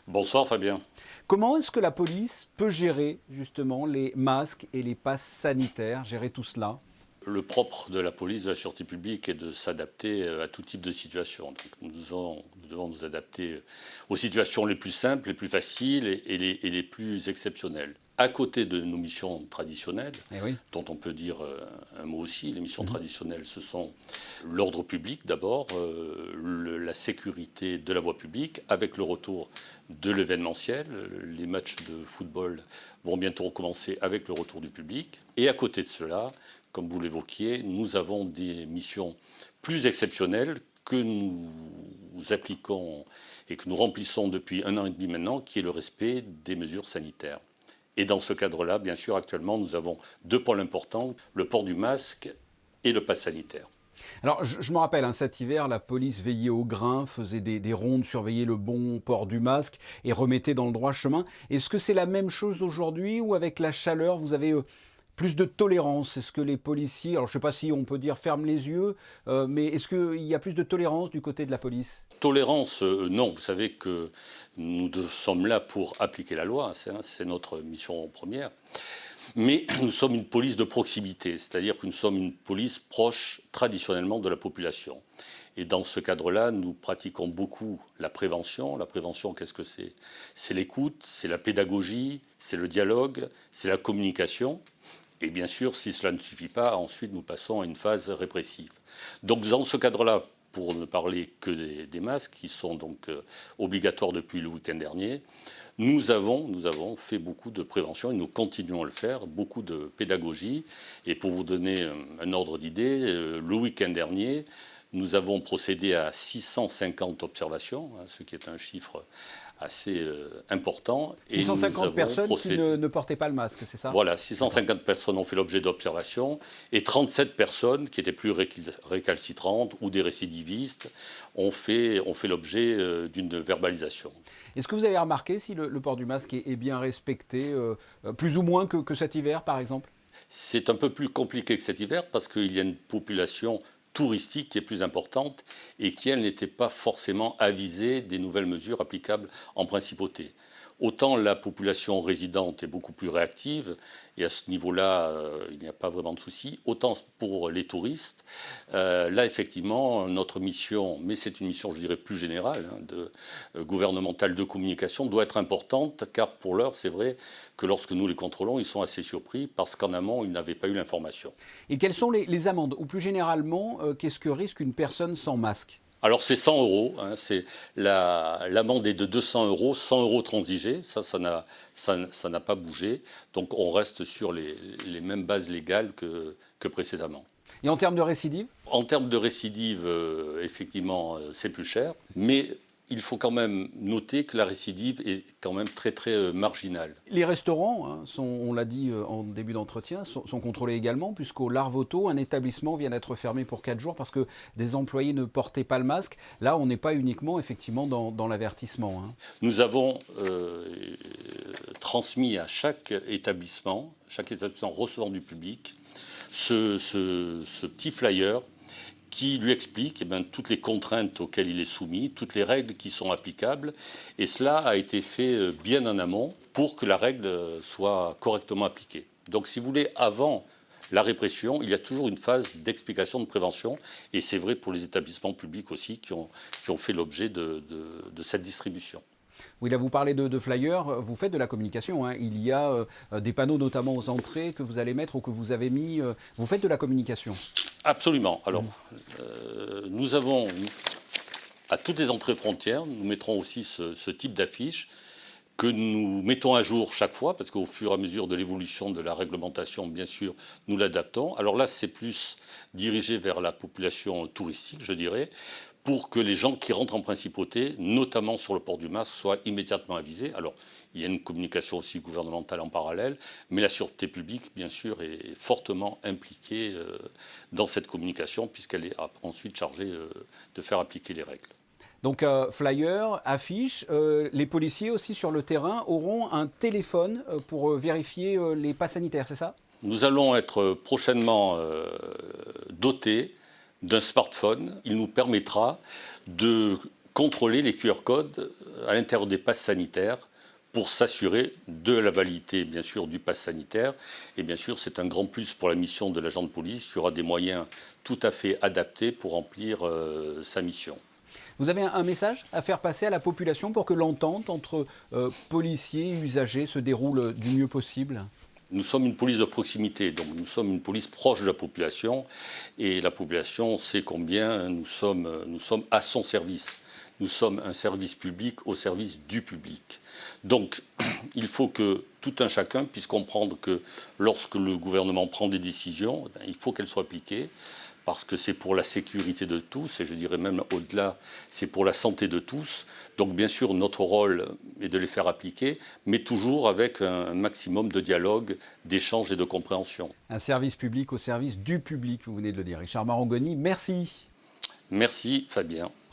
Bonsoir Fabien. Comment est-ce que la police peut gérer justement les masques et les passes sanitaires, gérer tout cela? Le propre de la police de la sûreté publique est de s'adapter à tout type de situation. Donc, nous devons nous adapter aux situations les plus simples, les plus faciles et les plus exceptionnelles. À côté de nos missions traditionnelles, Eh oui. dont on peut dire un mot aussi, les missions traditionnelles, ce sont l'ordre public d'abord, la sécurité de la voie publique, avec le retour de l'événementiel. Les matchs de football vont bientôt recommencer avec le retour du public. Et à côté de cela, comme vous l'évoquiez, nous avons des missions plus exceptionnelles que nous appliquons et que nous remplissons depuis 1 an et demi maintenant, qui est le respect des mesures sanitaires. Et dans ce cadre-là, bien sûr, actuellement, nous avons 2 pôles importants, le port du masque et le pass sanitaire. Alors je me rappelle, cet hiver, la police veillait au grain, faisait des rondes, surveillait le bon port du masque et remettait dans le droit chemin. Est-ce que c'est la même chose aujourd'hui ou avec la chaleur, vous avez plus de tolérance? Est-ce que les policiers, alors je ne sais pas si on peut dire ferment les yeux, mais est-ce qu'il y a plus de tolérance du côté de la police? Tolérance, non. Vous savez que nous sommes là pour appliquer la loi, c'est notre mission première. Mais nous sommes une police de proximité, c'est-à-dire que nous sommes une police proche traditionnellement de la population. Et dans ce cadre-là, nous pratiquons beaucoup la prévention. La prévention, qu'est-ce que c'est? C'est l'écoute, c'est la pédagogie, c'est le dialogue, c'est la communication. Et bien sûr, si cela ne suffit pas, ensuite nous passons à une phase répressive. Donc dans ce cadre-là, pour ne parler que des masques, qui sont donc obligatoires depuis le week-end dernier, nous avons fait beaucoup de prévention et nous continuons à le faire, beaucoup de pédagogie. Et pour vous donner un ordre d'idée, le week-end dernier, nous avons procédé à 650 observations, ce qui est un chiffre assez important. 650 personnes qui ne portaient pas le masque, c'est ça? Voilà, 650 personnes ont fait l'objet d'observations et 37 personnes qui étaient plus récalcitrantes ou des récidivistes ont fait l'objet d'une verbalisation. Est-ce que vous avez remarqué si le port du masque est bien respecté, plus ou moins que cet hiver par exemple? C'est un peu plus compliqué que cet hiver parce qu'il y a une population touristique qui est plus importante et qui, elle, n'était pas forcément avisée des nouvelles mesures applicables en principauté. Autant la population résidente est beaucoup plus réactive, et à ce niveau-là, il n'y a pas vraiment de souci. Autant pour les touristes, là, effectivement, notre mission, mais c'est une mission, je dirais, plus générale, gouvernementale de communication, doit être importante, car pour l'heure, c'est vrai que lorsque nous les contrôlons, ils sont assez surpris, parce qu'en amont, ils n'avaient pas eu l'information. Et quelles sont les amendes? Ou plus généralement, qu'est-ce que risque une personne sans masque? Alors c'est 100 euros, l'amende est de 200 euros, 100 euros transigés, ça n'a pas bougé, donc on reste sur les mêmes bases légales que précédemment. Et en termes de récidive? En termes de récidive, effectivement, c'est plus cher, mais il faut quand même noter que la récidive est quand même très très marginale. Les restaurants, on l'a dit en début d'entretien, sont contrôlés également, puisqu'au Larvoto, un établissement vient d'être fermé pour 4 jours parce que des employés ne portaient pas le masque. Là, on n'est pas uniquement effectivement dans l'avertissement. Nous avons transmis à chaque établissement recevant du public, ce petit flyer qui lui explique toutes les contraintes auxquelles il est soumis, toutes les règles qui sont applicables. Et cela a été fait bien en amont pour que la règle soit correctement appliquée. Donc si vous voulez, avant la répression, il y a toujours une phase d'explication, de prévention. Et c'est vrai pour les établissements publics aussi qui ont fait l'objet de cette distribution. Oui, là, vous parlez de flyers, vous faites de la communication. Il y a des panneaux, notamment aux entrées, que vous allez mettre ou que vous avez mis. Vous faites de la communication. Absolument. Alors, nous avons, à toutes les entrées frontières, nous mettrons aussi ce type d'affiche que nous mettons à jour chaque fois, parce qu'au fur et à mesure de l'évolution de la réglementation, bien sûr, nous l'adaptons. Alors là, c'est plus dirigé vers la population touristique, je dirais, pour que les gens qui rentrent en principauté, notamment sur le port du masque, soient immédiatement avisés. Alors, il y a une communication aussi gouvernementale en parallèle, mais la sûreté publique, bien sûr, est fortement impliquée dans cette communication, puisqu'elle est ensuite chargée de faire appliquer les règles. Donc, flyer, affiche. Les policiers aussi sur le terrain auront un téléphone pour vérifier les passes sanitaires, c'est ça? Nous allons être prochainement dotés d'un smartphone. Il nous permettra de contrôler les QR codes à l'intérieur des passes sanitaires pour s'assurer de la validité, bien sûr, du pass sanitaire. Et bien sûr, c'est un grand plus pour la mission de l'agent de police qui aura des moyens tout à fait adaptés pour remplir sa mission. Vous avez un message à faire passer à la population pour que l'entente entre policiers et usagers se déroule du mieux possible ? Nous sommes une police de proximité, donc nous sommes une police proche de la population, et la population sait combien nous sommes à son service. Nous sommes un service public au service du public. Donc, il faut que tout un chacun puisse comprendre que lorsque le gouvernement prend des décisions, il faut qu'elles soient appliquées, parce que c'est pour la sécurité de tous, et je dirais même au-delà, c'est pour la santé de tous. Donc bien sûr, notre rôle est de les faire appliquer, mais toujours avec un maximum de dialogue, d'échange et de compréhension. Un service public au service du public, vous venez de le dire. Richard Marangoni, merci. Merci Fabien.